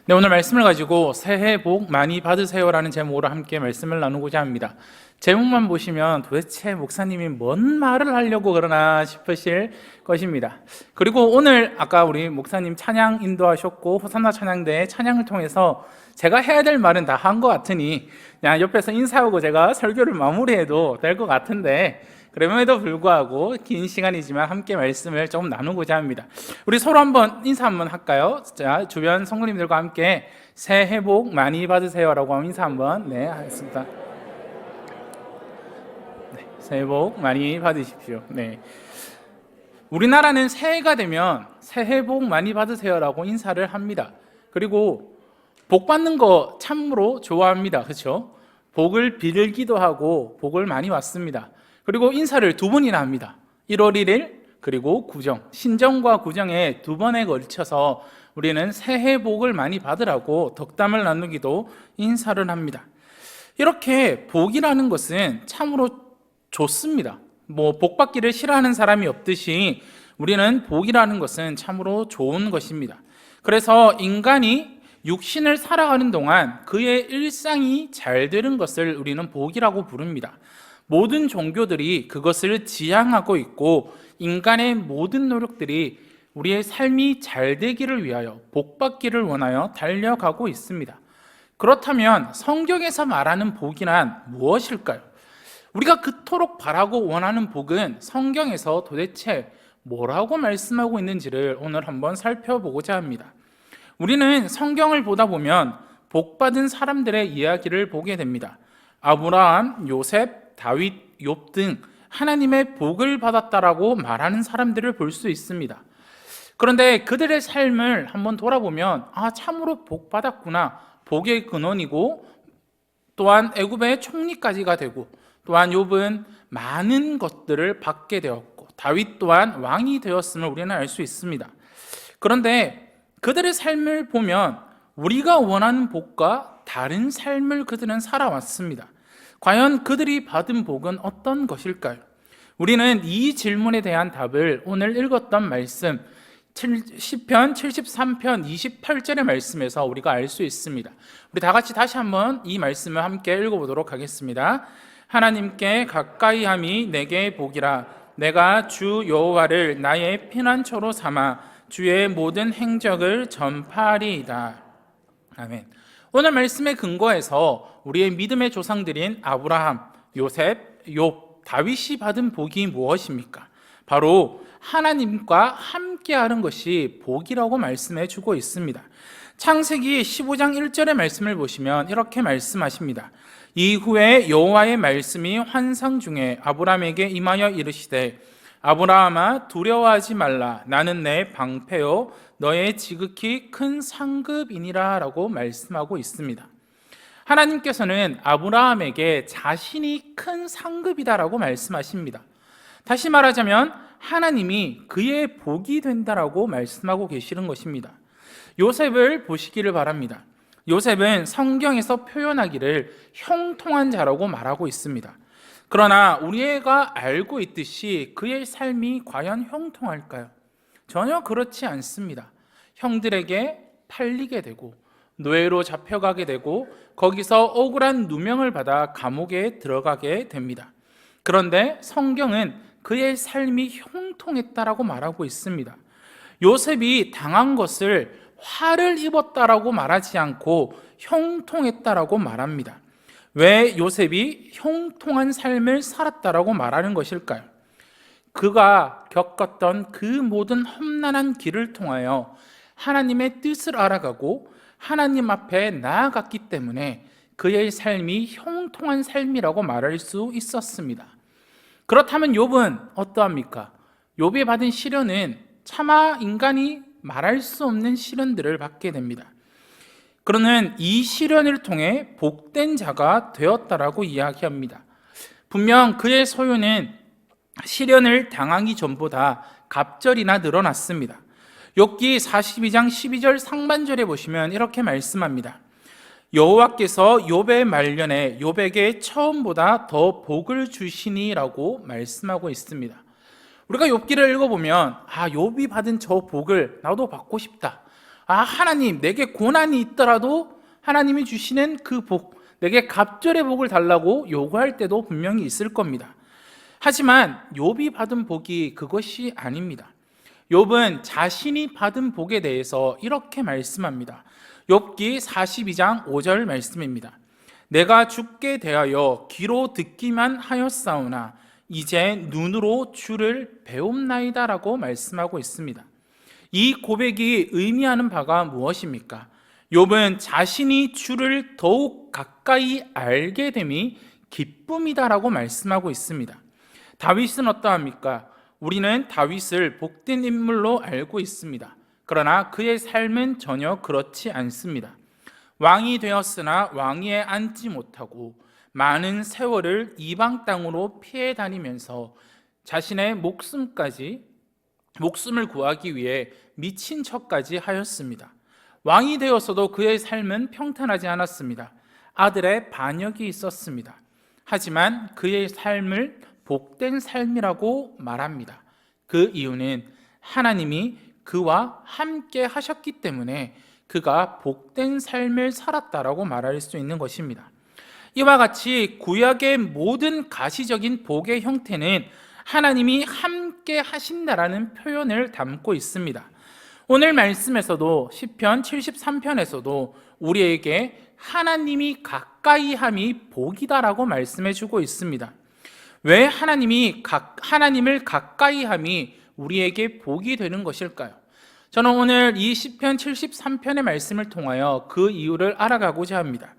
네, 오늘 말씀을 가지고 새해 복 많이 받으세요라는 제목으로 함께 말씀을 나누고자 합니다. 제목만 보시면 도대체 목사님이 뭔 말을 하려고 그러나 싶으실 것입니다. 그리고 오늘 아까 우리 목사님 찬양 인도하셨고 호산나 찬양대의 찬양을 통해서 제가 해야 될 말은 다 한 것 같으니 그냥 옆에서 인사하고 제가 설교를 마무리해도 될 것 같은데, 그럼에도 불구하고 긴 시간이지만 함께 말씀을 조금 나누고자 합니다. 우리 서로 한번 인사 한번 할까요? 자, 주변 성도님들과 함께 새해 복 많이 받으세요라고 인사 한번 하겠습니다. 네, 새해 복 많이 받으십시오. 네. 우리나라는 새해가 되면 새해 복 많이 받으세요라고 인사를 합니다. 그리고 복 받는 거 참으로 좋아합니다. 그렇죠? 복을 빌기도 하고 복을 많이 받습니다. 그리고 인사를 두 번이나 합니다. 1월 1일 그리고 구정, 신정과 구정에 두 번에 걸쳐서 우리는 새해 복을 많이 받으라고 덕담을 나누기도 인사를 합니다. 이렇게 복이라는 것은 참으로 좋습니다. 복 받기를 싫어하는 사람이 없듯이 우리는 복이라는 것은 참으로 좋은 것입니다. 그래서 인간이 육신을 살아가는 동안 그의 일상이 잘 되는 것을 우리는 복이라고 부릅니다. 모든 종교들이 그것을 지향하고 있고 인간의 모든 노력들이 우리의 삶이 잘 되기를 위하여 복받기를 원하여 달려가고 있습니다. 그렇다면 성경에서 말하는 복이란 무엇일까요? 우리가 그토록 바라고 원하는 복은 성경에서 도대체 뭐라고 말씀하고 있는지를 오늘 한번 살펴보고자 합니다. 우리는 성경을 보다 보면 복받은 사람들의 이야기를 보게 됩니다. 아브라함, 요셉, 다윗, 욥 등 하나님의 복을 받았다라고 말하는 사람들을 볼 수 있습니다. 그런데 그들의 삶을 한번 돌아보면 참으로 복 받았구나, 복의 근원이고 또한 애굽의 총리까지가 되고 또한 욥은 많은 것들을 받게 되었고 다윗 또한 왕이 되었음을 우리는 알 수 있습니다. 그런데 그들의 삶을 보면 우리가 원하는 복과 다른 삶을 그들은 살아왔습니다. 과연 그들이 받은 복은 어떤 것일까요? 우리는 이 질문에 대한 답을 오늘 읽었던 말씀 시편 73편 28절의 말씀에서 우리가 알 수 있습니다. 우리 다 같이 다시 한번 이 말씀을 함께 읽어보도록 하겠습니다. 하나님께 가까이함이 내게 복이라. 내가 주 여호와를 나의 피난처로 삼아 주의 모든 행적을 전파하리이다. 아멘. 오늘 말씀의 근거에서 우리의 믿음의 조상들인 아브라함, 요셉, 욥, 다윗이 받은 복이 무엇입니까? 바로 하나님과 함께하는 것이 복이라고 말씀해 주고 있습니다. 창세기 15장 1절의 말씀을 보시면 이렇게 말씀하십니다. 이후에 여호와의 말씀이 환상 중에 아브라함에게 임하여 이르시되 아브라함아 두려워하지 말라. 나는 내 방패요 너의 지극히 큰 상급이니라 라고 말씀하고 있습니다. 하나님께서는 아브라함에게 자신이 큰 상급이다라고 말씀하십니다. 다시 말하자면 하나님이 그의 복이 된다라고 말씀하고 계시는 것입니다. 요셉을 보시기를 바랍니다. 요셉은 성경에서 표현하기를 형통한 자라고 말하고 있습니다. 그러나 우리가 알고 있듯이 그의 삶이 과연 형통할까요? 전혀 그렇지 않습니다. 형들에게 팔리게 되고 노예로 잡혀가게 되고 거기서 억울한 누명을 받아 감옥에 들어가게 됩니다. 그런데 성경은 그의 삶이 형통했다라고 말하고 있습니다. 요셉이 당한 것을 화를 입었다라고 말하지 않고 형통했다라고 말합니다. 왜 요셉이 형통한 삶을 살았다라고 말하는 것일까요? 그가 겪었던 그 모든 험난한 길을 통하여 하나님의 뜻을 알아가고 하나님 앞에 나아갔기 때문에 그의 삶이 형통한 삶이라고 말할 수 있었습니다. 그렇다면 욥은 어떠합니까? 욥이 받은 시련은 차마 인간이 말할 수 없는 시련들을 받게 됩니다. 그러는 이 시련을 통해 복된 자가 되었다라고 이야기합니다. 분명 그의 소유는 시련을 당하기 전보다 갑절이나 늘어났습니다. 욥기 42장 12절 상반절에 보시면 이렇게 말씀합니다. 여호와께서 욥의 말년에 욥에게 처음보다 더 복을 주시니라고 말씀하고 있습니다. 우리가 욥기를 읽어보면 욥이 받은 저 복을 나도 받고 싶다. 하나님, 내게 고난이 있더라도 하나님이 주시는 그 복, 내게 갑절의 복을 달라고 요구할 때도 분명히 있을 겁니다. 하지만 욥이 받은 복이 그것이 아닙니다. 욥은 자신이 받은 복에 대해서 이렇게 말씀합니다. 욥기 42장 5절 말씀입니다. 내가 주께 대하여 귀로 듣기만 하였사오나 이제 눈으로 주를 배움나이다 라고 말씀하고 있습니다. 이 고백이 의미하는 바가 무엇입니까? 욥은 자신이 주를 더욱 가까이 알게 됨이 기쁨이다라고 말씀하고 있습니다. 다윗은 어떠합니까? 우리는 다윗을 복된 인물로 알고 있습니다. 그러나 그의 삶은 전혀 그렇지 않습니다. 왕이 되었으나 왕위에 앉지 못하고 많은 세월을 이방 땅으로 피해 다니면서 자신의 목숨을 구하기 위해 미친 척까지 하였습니다. 왕이 되었어도 그의 삶은 평탄하지 않았습니다. 아들의 반역이 있었습니다. 하지만 그의 삶을 복된 삶이라고 말합니다. 그 이유는 하나님이 그와 함께 하셨기 때문에 그가 복된 삶을 살았다라고 말할 수 있는 것입니다. 이와 같이 구약의 모든 가시적인 복의 형태는 하나님이 함께 하신다라는 표현을 담고 있습니다. 오늘 말씀에서도 시편 73편에서도 우리에게 하나님이 가까이 함이 복이다라고 말씀해 주고 있습니다. 왜 하나님을 가까이 함이 우리에게 복이 되는 것일까요? 저는 오늘 이 시편 73편의 말씀을 통하여 그 이유를 알아가고자 합니다.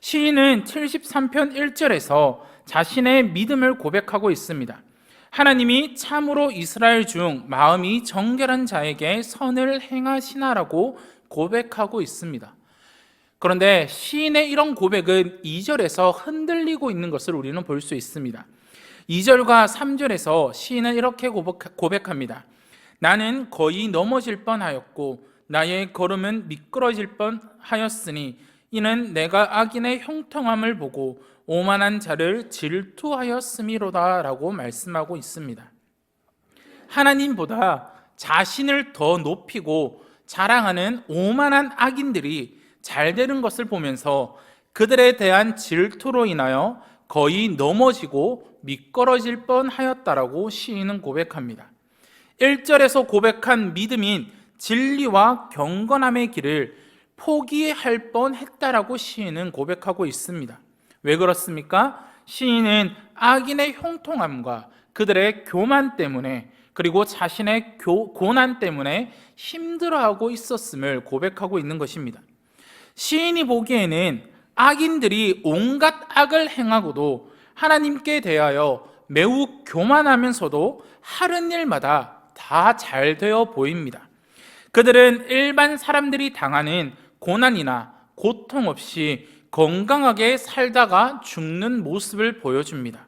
시인은 73편 1절에서 자신의 믿음을 고백하고 있습니다. 하나님이 참으로 이스라엘 중 마음이 정결한 자에게 선을 행하시나라고 고백하고 있습니다. 그런데 시인의 이런 고백은 2절에서 흔들리고 있는 것을 우리는 볼 수 있습니다. 2절과 3절에서 시인은 이렇게 고백합니다. 나는 거의 넘어질 뻔하였고 나의 걸음은 미끄러질 뻔하였으니 이는 내가 악인의 형통함을 보고 오만한 자를 질투하였음이로다 라고 말씀하고 있습니다. 하나님보다 자신을 더 높이고 자랑하는 오만한 악인들이 잘 되는 것을 보면서 그들에 대한 질투로 인하여 거의 넘어지고 미끄러질 뻔하였다라고 시인은 고백합니다. 1절에서 고백한 믿음인 진리와 경건함의 길을 포기할 뻔했다라고 시인은 고백하고 있습니다. 왜 그렇습니까? 시인은 악인의 형통함과 그들의 교만 때문에 그리고 자신의 고난 때문에 힘들어하고 있었음을 고백하고 있는 것입니다. 시인이 보기에는 악인들이 온갖 악을 행하고도 하나님께 대하여 매우 교만하면서도 하는 일마다 다 잘 되어 보입니다. 그들은 일반 사람들이 당하는 고난이나 고통 없이 건강하게 살다가 죽는 모습을 보여줍니다.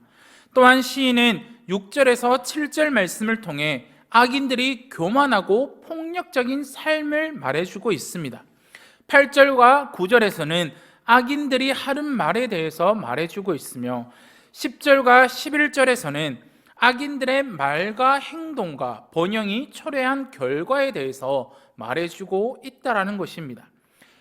또한 시인은 6절에서 7절 말씀을 통해 악인들이 교만하고 폭력적인 삶을 말해주고 있습니다. 8절과 9절에서는 악인들이 하는 말에 대해서 말해주고 있으며 10절과 11절에서는 악인들의 말과 행동과 번영이 초래한 결과에 대해서 말해주고 있다라는 것입니다.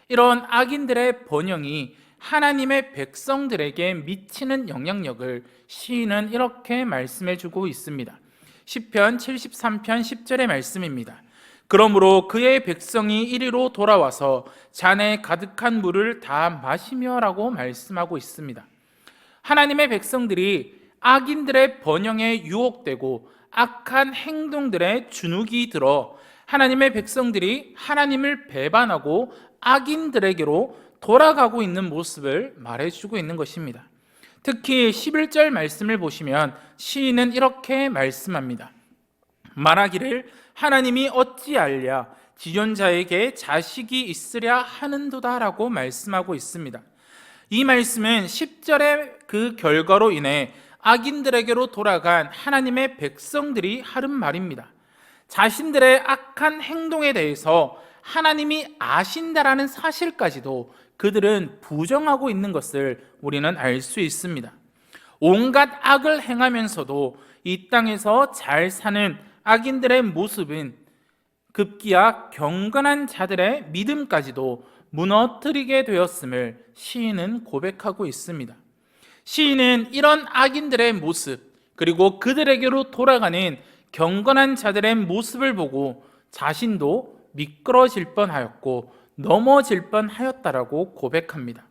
이런 악인들의 번영이 하나님의 백성들에게 미치는 영향력을 시인은 이렇게 말씀해주고 있습니다. 시편 73편 10절의 말씀입니다. 그러므로 그의 백성이 이리로 돌아와서 잔에 가득한 물을 다 마시며 라고 말씀하고 있습니다. 하나님의 백성들이 악인들의 번영에 유혹되고 악한 행동들에 주눅이 들어 하나님의 백성들이 하나님을 배반하고 악인들에게로 돌아가고 있는 모습을 말해주고 있는 것입니다. 특히 11절 말씀을 보시면 시인은 이렇게 말씀합니다. 말하기를 하나님이 어찌 알랴 지존자에게 자식이 있으랴 하는도다 라고 말씀하고 있습니다. 이 말씀은 10절의 그 결과로 인해 악인들에게로 돌아간 하나님의 백성들이 하는 말입니다. 자신들의 악한 행동에 대해서 하나님이 아신다라는 사실까지도 그들은 부정하고 있는 것을 우리는 알 수 있습니다. 온갖 악을 행하면서도 이 땅에서 잘 사는 악인들의 모습은 급기야 경건한 자들의 믿음까지도 무너뜨리게 되었음을 시인은 고백하고 있습니다. 시인은 이런 악인들의 모습, 그리고 그들에게로 돌아가는 경건한 자들의 모습을 보고 자신도 미끄러질 뻔하였고 넘어질 뻔하였다라고 고백합니다.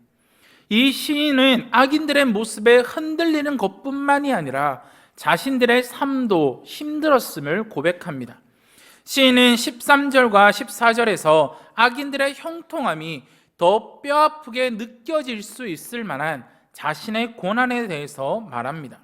이 시인은 악인들의 모습에 흔들리는 것뿐만이 아니라 자신들의 삶도 힘들었음을 고백합니다. 시인은 13절과 14절에서 악인들의 형통함이 더 뼈아프게 느껴질 수 있을 만한 자신의 고난에 대해서 말합니다.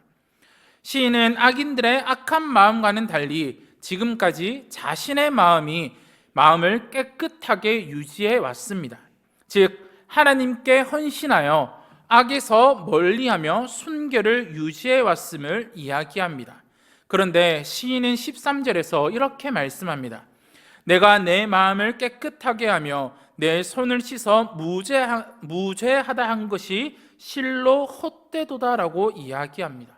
시인은 악인들의 악한 마음과는 달리 지금까지 자신의 마음을 깨끗하게 유지해 왔습니다. 즉 하나님께 헌신하여 악에서 멀리하며 순결을 유지해 왔음을 이야기합니다. 그런데 시인은 13절에서 이렇게 말씀합니다. 내가 내 마음을 깨끗하게 하며 내 손을 씻어 무죄하다 한 것이 실로 헛되도다라고 이야기합니다.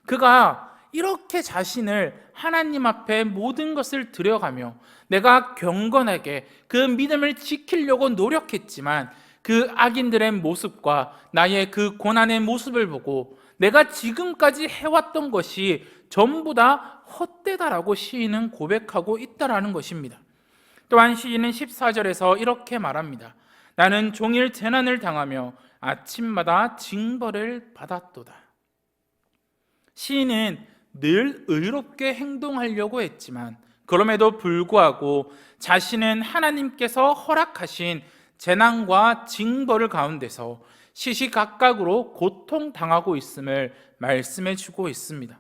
그가 이렇게 자신을 하나님 앞에 모든 것을 드려가며 내가 경건하게 그 믿음을 지키려고 노력했지만 그 악인들의 모습과 나의 그 고난의 모습을 보고 내가 지금까지 해왔던 것이 전부 다 헛되다라고 시인은 고백하고 있다라는 것입니다. 또한 시인은 14절에서 이렇게 말합니다. 나는 종일 재난을 당하며 아침마다 징벌을 받았도다. 시인은 늘 의롭게 행동하려고 했지만 그럼에도 불구하고 자신은 하나님께서 허락하신 재난과 징벌을 가운데서 시시각각으로 고통당하고 있음을 말씀해 주고 있습니다.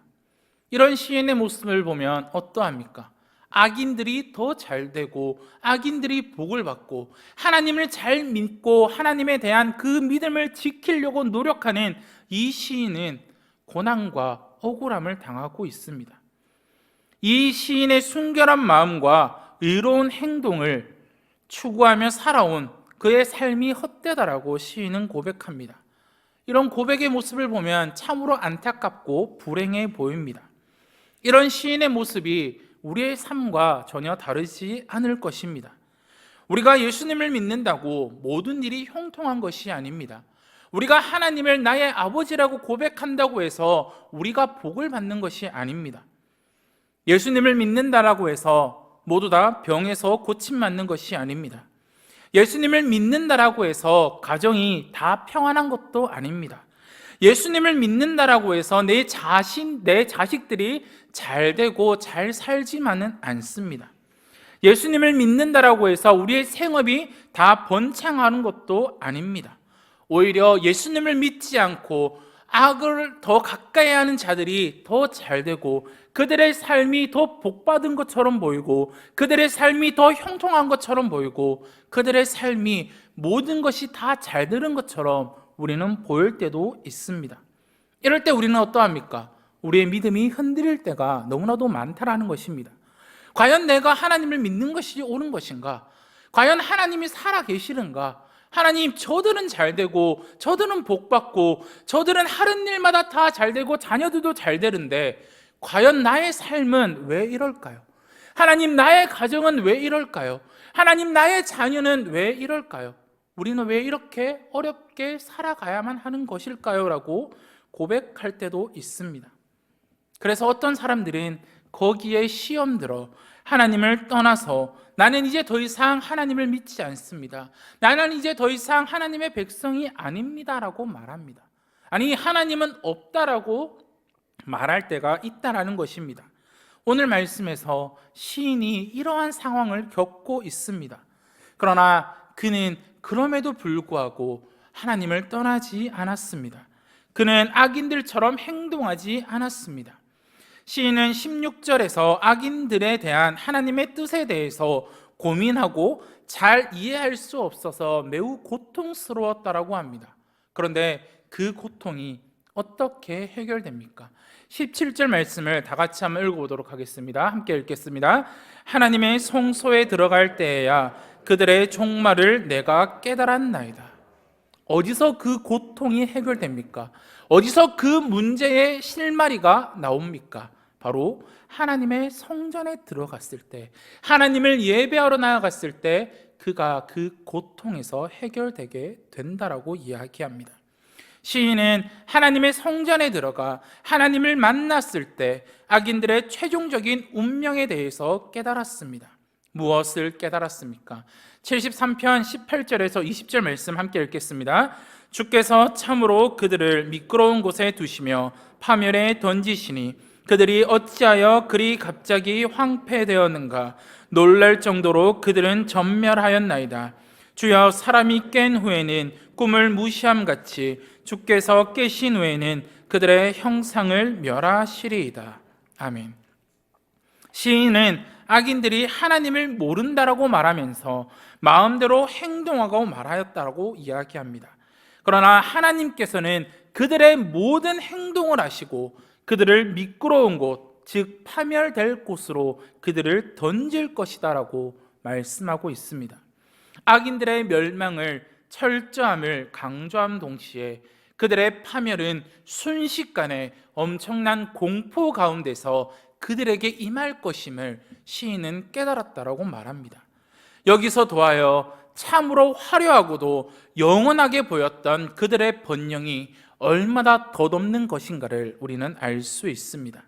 이런 시인의 모습을 보면 어떠합니까? 악인들이 더 잘되고 악인들이 복을 받고 하나님을 잘 믿고 하나님에 대한 그 믿음을 지키려고 노력하는 이 시인은 고난과 억울함을 당하고 있습니다. 이 시인의 순결한 마음과 의로운 행동을 추구하며 살아온 그의 삶이 헛되다라고 시인은 고백합니다. 이런 고백의 모습을 보면 참으로 안타깝고 불행해 보입니다. 이런 시인의 모습이 우리의 삶과 전혀 다르지 않을 것입니다. 우리가 예수님을 믿는다고 모든 일이 형통한 것이 아닙니다. 우리가 하나님을 나의 아버지라고 고백한다고 해서 우리가 복을 받는 것이 아닙니다. 예수님을 믿는다라고 해서 모두 다 병에서 고침받는 것이 아닙니다. 예수님을 믿는다라고 해서 가정이 다 평안한 것도 아닙니다. 예수님을 믿는다라고 해서 내 자식들이 잘 되고 잘 살지만은 않습니다. 예수님을 믿는다라고 해서 우리의 생업이 다 번창하는 것도 아닙니다. 오히려 예수님을 믿지 않고 악을 더 가까이 하는 자들이 더 잘 되고 그들의 삶이 더 복받은 것처럼 보이고 그들의 삶이 더 형통한 것처럼 보이고 그들의 삶이 모든 것이 다 잘 되는 것처럼 우리는 보일 때도 있습니다. 이럴 때 우리는 어떠합니까? 우리의 믿음이 흔들릴 때가 너무나도 많다라는 것입니다. 과연 내가 하나님을 믿는 것이 옳은 것인가? 과연 하나님이 살아계시는가? 하나님, 저들은 잘 되고 저들은 복받고 저들은 하는 일마다 다 잘 되고 자녀들도 잘 되는데 과연 나의 삶은 왜 이럴까요? 하나님, 나의 가정은 왜 이럴까요? 하나님, 나의 자녀는 왜 이럴까요? 우리는 왜 이렇게 어렵게 살아가야만 하는 것일까요? 라고 고백할 때도 있습니다. 그래서 어떤 사람들은 거기에 시험 들어 하나님을 떠나서 나는 이제 더 이상 하나님을 믿지 않습니다. 나는 이제 더 이상 하나님의 백성이 아닙니다라고 말합니다. 아니, 하나님은 없다라고 말할 때가 있다라는 것입니다. 오늘 말씀에서 시인이 이러한 상황을 겪고 있습니다. 그러나 그는 그럼에도 불구하고 하나님을 떠나지 않았습니다. 그는 악인들처럼 행동하지 않았습니다. 시인은 16절에서 악인들에 대한 하나님의 뜻에 대해서 고민하고 잘 이해할 수 없어서 매우 고통스러웠다라고 합니다. 그런데 그 고통이 어떻게 해결됩니까? 17절 말씀을 다 같이 한번 읽어보도록 하겠습니다. 함께 읽겠습니다. 하나님의 성소에 들어갈 때에야 그들의 종말을 내가 깨달았나이다. 어디서 그 고통이 해결됩니까? 어디서 그 문제의 실마리가 나옵니까? 바로 하나님의 성전에 들어갔을 때, 하나님을 예배하러 나아갔을 때 그가 그 고통에서 해결되게 된다라고 이야기합니다. 시인은 하나님의 성전에 들어가 하나님을 만났을 때 악인들의 최종적인 운명에 대해서 깨달았습니다. 무엇을 깨달았습니까? 73편 18절에서 20절 말씀 함께 읽겠습니다. 주께서 참으로 그들을 미끄러운 곳에 두시며 파멸에 던지시니 그들이 어찌하여 그리 갑자기 황폐되었는가. 놀랄 정도로 그들은 전멸하였나이다. 주여, 사람이 깬 후에는 꿈을 무시함같이 주께서 깨신 후에는 그들의 형상을 멸하시리이다. 아멘. 시인은 악인들이 하나님을 모른다라고 말하면서 마음대로 행동하고 말하였다라고 이야기합니다. 그러나 하나님께서는 그들의 모든 행동을 아시고 그들을 미끄러운 곳, 즉 파멸될 곳으로 그들을 던질 것이다라고 말씀하고 있습니다. 악인들의 멸망을, 철저함을 강조함 동시에 그들의 파멸은 순식간에 엄청난 공포 가운데서 그들에게 임할 것임을 시인은 깨달았다라고 말합니다. 여기서 도하여 참으로 화려하고도 영원하게 보였던 그들의 번영이 얼마나 덧없는 것인가를 우리는 알 수 있습니다.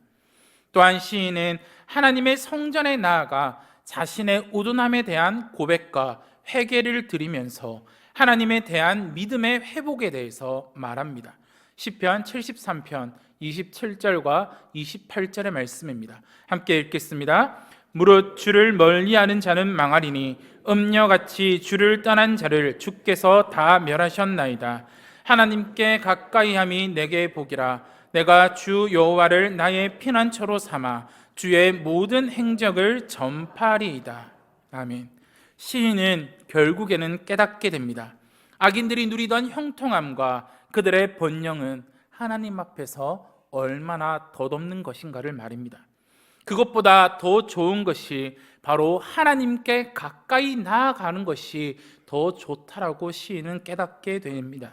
또한 시인은 하나님의 성전에 나아가 자신의 우둔함에 대한 고백과 회개를 드리면서 하나님에 대한 믿음의 회복에 대해서 말합니다. 시편 73편 27절과 28절의 말씀입니다. 함께 읽겠습니다. 무릇 주를 멀리하는 자는 망하리니 음녀같이 주를 떠난 자를 주께서 다 멸하셨나이다. 하나님께 가까이함이 내게 복이라. 내가 주 여호와를 나의 피난처로 삼아 주의 모든 행적을 전파하리이다. 아멘. 시인은 결국에는 깨닫게 됩니다. 악인들이 누리던 형통함과 그들의 번영은 하나님 앞에서 얼마나 덧없는 것인가를 말입니다. 그것보다 더 좋은 것이 바로 하나님께 가까이 나아가는 것이 더 좋다라고 시인은 깨닫게 됩니다.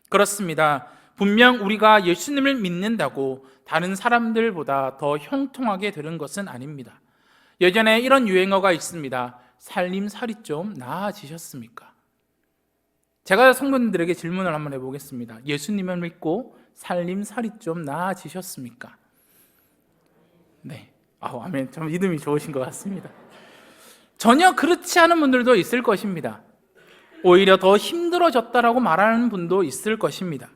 그렇습니다. 분명 우리가 예수님을 믿는다고 다른 사람들보다 더 형통하게 되는 것은 아닙니다. 예전에 이런 유행어가 있습니다. 살림살이 좀 나아지셨습니까? 제가 성도님들에게 질문을 한번 해보겠습니다. 예수님을 믿고 살림살이 좀 나아지셨습니까? 네. 아멘. 참 믿음이 좋으신 것 같습니다. 전혀 그렇지 않은 분들도 있을 것입니다. 오히려 더 힘들어졌다라고 말하는 분도 있을 것입니다.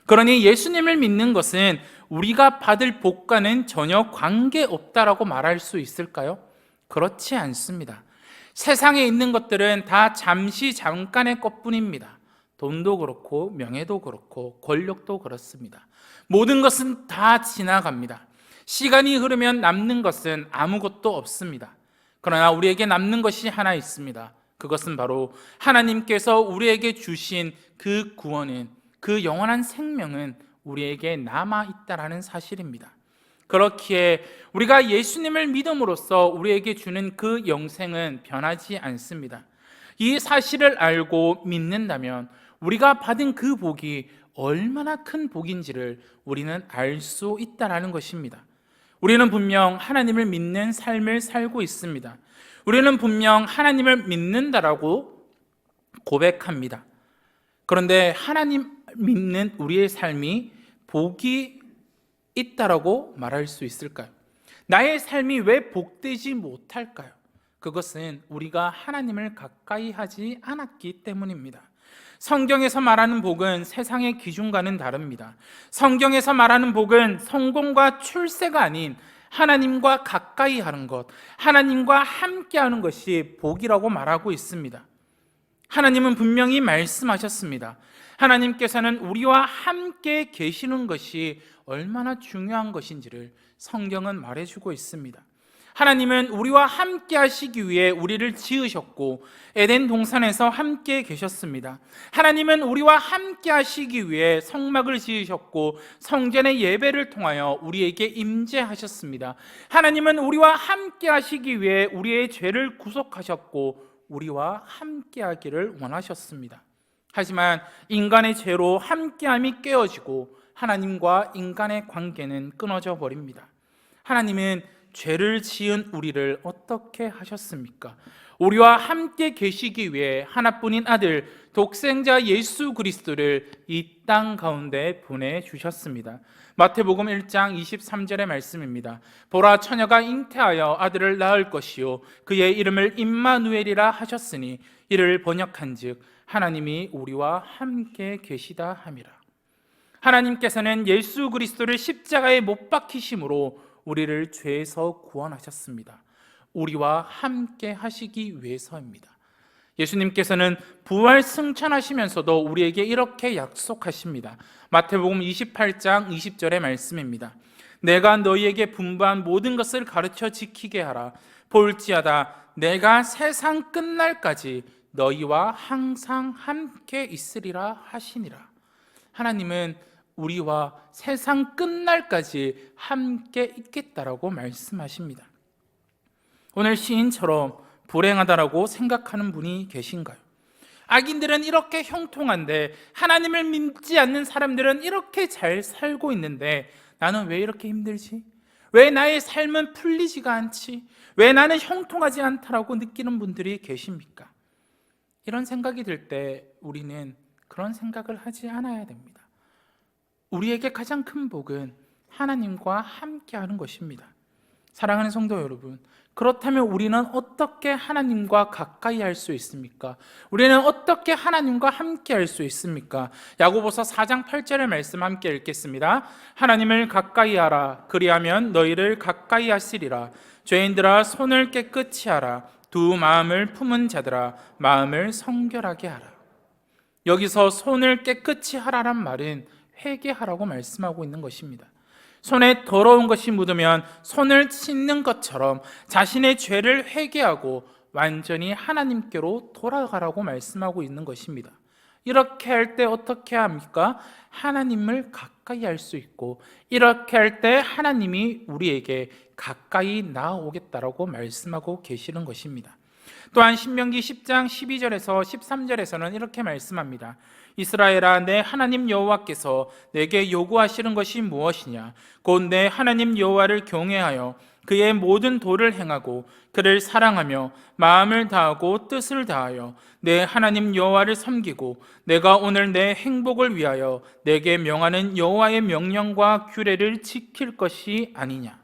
그러니 예수님을 믿는 것은 우리가 받을 복과는 전혀 관계없다라고 말할 수 있을까요? 그렇지 않습니다. 세상에 있는 것들은 다 잠시 잠깐의 것뿐입니다. 돈도 그렇고 명예도 그렇고 권력도 그렇습니다. 모든 것은 다 지나갑니다. 시간이 흐르면 남는 것은 아무것도 없습니다. 그러나 우리에게 남는 것이 하나 있습니다. 그것은 바로 하나님께서 우리에게 주신 그 구원은, 그 영원한 생명은 우리에게 남아있다라는 사실입니다. 그렇기에 우리가 예수님을 믿음으로써 우리에게 주는 그 영생은 변하지 않습니다. 이 사실을 알고 믿는다면 우리가 받은 그 복이 얼마나 큰 복인지를 우리는 알 수 있다는 것입니다. 우리는 분명 하나님을 믿는 삶을 살고 있습니다. 우리는 분명 하나님을 믿는다라고 고백합니다. 그런데 하나님 믿는 우리의 삶이 복이 있다라고 말할 수 있을까요? 나의 삶이 왜 복되지 못할까요? 그것은 우리가 하나님을 가까이 하지 않았기 때문입니다. 성경에서 말하는 복은 세상의 기준과는 다릅니다. 성경에서 말하는 복은 성공과 출세가 아닌 하나님과 가까이 하는 것, 하나님과 함께 하는 것이 복이라고 말하고 있습니다. 하나님은 분명히 말씀하셨습니다. 하나님께서는 우리와 함께 계시는 것이 얼마나 중요한 것인지를 성경은 말해주고 있습니다. 하나님은 우리와 함께 하시기 위해 우리를 지으셨고 에덴 동산에서 함께 계셨습니다. 하나님은 우리와 함께 하시기 위해 성막을 지으셨고 성전의 예배를 통하여 우리에게 임재하셨습니다. 하나님은 우리와 함께 하시기 위해 우리의 죄를 구속하셨고 우리와 함께 하기를 원하셨습니다. 하지만 인간의 죄로 함께함이 깨어지고 하나님과 인간의 관계는 끊어져 버립니다. 하나님은 죄를 지은 우리를 어떻게 하셨습니까? 우리와 함께 계시기 위해 하나뿐인 아들 독생자 예수 그리스도를 이 땅 가운데 보내주셨습니다. 마태복음 1장 23절의 말씀입니다. 보라, 처녀가 잉태하여 아들을 낳을 것이요 그의 이름을 임마누엘이라 하셨으니 이를 번역한즉 하나님이 우리와 함께 계시다 함이라. 하나님께서는 예수 그리스도를 십자가에 못 박히심으로 우리를 죄에서 구원하셨습니다. 우리와 함께 하시기 위해서입니다. 예수님께서는 부활 승천하시면서도 우리에게 이렇게 약속하십니다. 마태복음 28장 20절의 말씀입니다. 내가 너희에게 분부한 모든 것을 가르쳐 지키게 하라. 볼지어다 내가 세상 끝날까지 너희와 항상 함께 있으리라 하시니라. 하나님은 우리와 세상 끝날까지 함께 있겠다라고 말씀하십니다. 오늘 시인처럼 불행하다라고 생각하는 분이 계신가요? 악인들은 이렇게 형통한데 하나님을 믿지 않는 사람들은 이렇게 잘 살고 있는데 나는 왜 이렇게 힘들지? 왜 나의 삶은 풀리지가 않지? 왜 나는 형통하지 않다라고 느끼는 분들이 계십니까? 이런 생각이 들 때 우리는 그런 생각을 하지 않아야 됩니다. 우리에게 가장 큰 복은 하나님과 함께하는 것입니다. 사랑하는 성도 여러분, 그렇다면 우리는 어떻게 하나님과 가까이 할 수 있습니까? 우리는 어떻게 하나님과 함께 할 수 있습니까? 야고보서 4장 8절의 말씀 함께 읽겠습니다. 하나님을 가까이 하라. 그리하면 너희를 가까이 하시리라. 죄인들아 손을 깨끗이 하라. 두 마음을 품은 자들아 마음을 성결하게 하라. 여기서 손을 깨끗이 하라란 말은 회개하라고 말씀하고 있는 것입니다. 손에 더러운 것이 묻으면 손을 씻는 것처럼 자신의 죄를 회개하고 완전히 하나님께로 돌아가라고 말씀하고 있는 것입니다. 이렇게 할 때 어떻게 합니까? 하나님을 가까이 할 수 있고, 이렇게 할 때 하나님이 우리에게 가까이 나아오겠다라고 말씀하고 계시는 것입니다. 또한 신명기 10장 12절에서 13절에서는 이렇게 말씀합니다. 이스라엘아, 내 하나님 여호와께서 내게 요구하시는 것이 무엇이냐? 곧 내 하나님 여호와를 경외하여 그의 모든 도를 행하고 그를 사랑하며 마음을 다하고 뜻을 다하여 내 하나님 여호와를 섬기고 내가 오늘 내 행복을 위하여 내게 명하는 여호와의 명령과 규례를 지킬 것이 아니냐.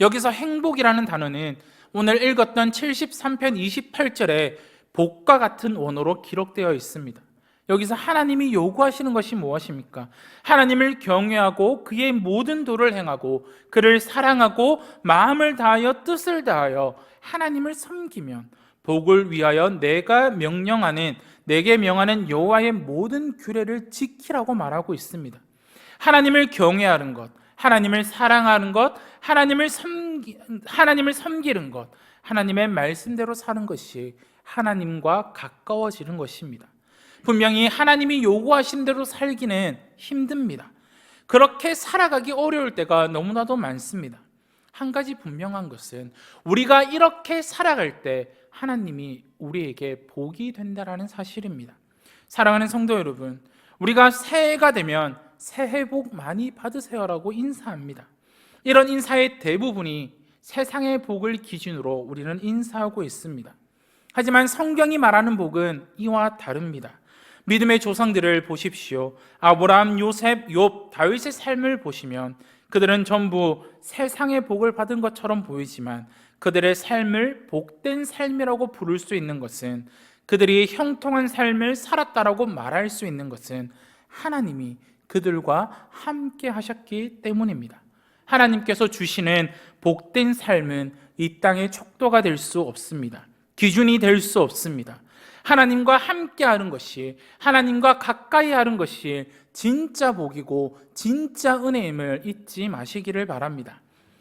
여기서 행복이라는 단어는 오늘 읽었던 73편 28절에 복과 같은 원어로 기록되어 있습니다. 여기서 하나님이 요구하시는 것이 무엇입니까? 하나님을 경외하고 그의 모든 도를 행하고 그를 사랑하고 마음을 다하여 뜻을 다하여 하나님을 섬기면 복을 위하여 내게 명하는 여호와의 모든 규례를 지키라고 말하고 있습니다. 하나님을 경외하는 것, 하나님을 사랑하는 것, 하나님을 섬기는 것, 하나님의 말씀대로 사는 것이 하나님과 가까워지는 것입니다. 분명히 하나님이 요구하신 대로 살기는 힘듭니다. 그렇게 살아가기 어려울 때가 너무나도 많습니다. 한 가지 분명한 것은 우리가 이렇게 살아갈 때 하나님이 우리에게 복이 된다는 사실입니다. 사랑하는 성도 여러분, 우리가 새해가 되면 새해 복 많이 받으세요라고 인사합니다. 이런 인사의 대부분이 세상의 복을 기준으로 우리는 인사하고 있습니다. 하지만 성경이 말하는 복은 이와 다릅니다. 믿음의 조상들을 보십시오. 아브라함, 요셉, 욥, 다윗의 삶을 보시면 그들은 전부 세상의 복을 받은 것처럼 보이지만 그들의 삶을 복된 삶이라고 부를 수 있는 것은, 그들이 형통한 삶을 살았다라고 말할 수 있는 것은 하나님이 그들과 함께 하셨기 때문입니다. 하나님께서 주시는 복된 삶은 이 땅의 척도가 될 수 없습니다. 기준이 될 수 없습니다. 하나님과 함께 하는 것이, 하나님과 가까이 하는 것이 진짜 복이고 진짜 은혜임을 잊지 마시기를 바랍니다.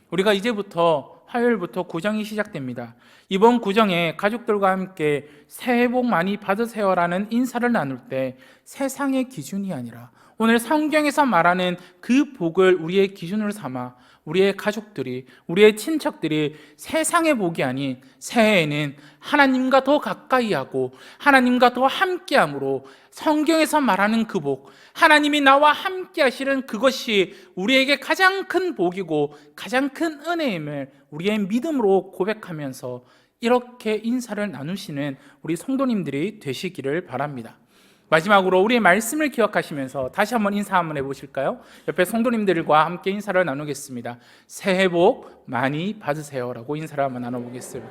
우리가 이제부터 화요일부터 구정이 시작됩니다. 이번 구정에 가족들과 함께 새해 복 많이 받으세요라는 인사를 나눌 때 세상의 기준이 아니라 오늘 성경에서 말하는 그 복을 우리의 기준으로 삼아 우리의 가족들이, 우리의 친척들이 세상의 복이 아닌 새해에는 하나님과 더 가까이 하고 하나님과 더 함께함으로 성경에서 말하는 그 복, 하나님이 나와 함께 하시는 그것이 우리에게 가장 큰 복이고 가장 큰 은혜임을 우리의 믿음으로 고백하면서 이렇게 인사를 나누시는 우리 성도님들이 되시기를 바랍니다. 마지막으로 우리의 말씀을 기억하시면서 다시 한번 인사 한번 해보실까요? 옆에 성도님들과 함께 인사를 나누겠습니다. 새해 복 많이 받으세요 라고 인사를 한번 나눠보겠습니다.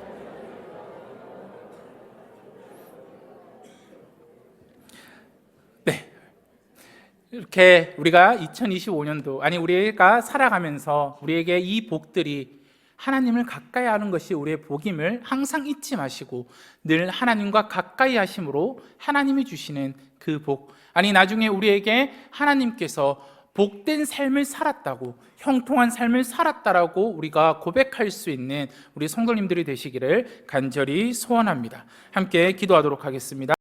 네, 이렇게 우리가 2025년도 우리가 살아가면서 우리에게 이 복들이 하나님을 가까이 하는 것이 우리의 복임을 항상 잊지 마시고 늘 하나님과 가까이 하심으로 하나님이 주시는 그 복, 나중에 우리에게 하나님께서 복된 삶을 살았다고, 형통한 삶을 살았다라고 우리가 고백할 수 있는 우리 성도님들이 되시기를 간절히 소원합니다. 함께 기도하도록 하겠습니다.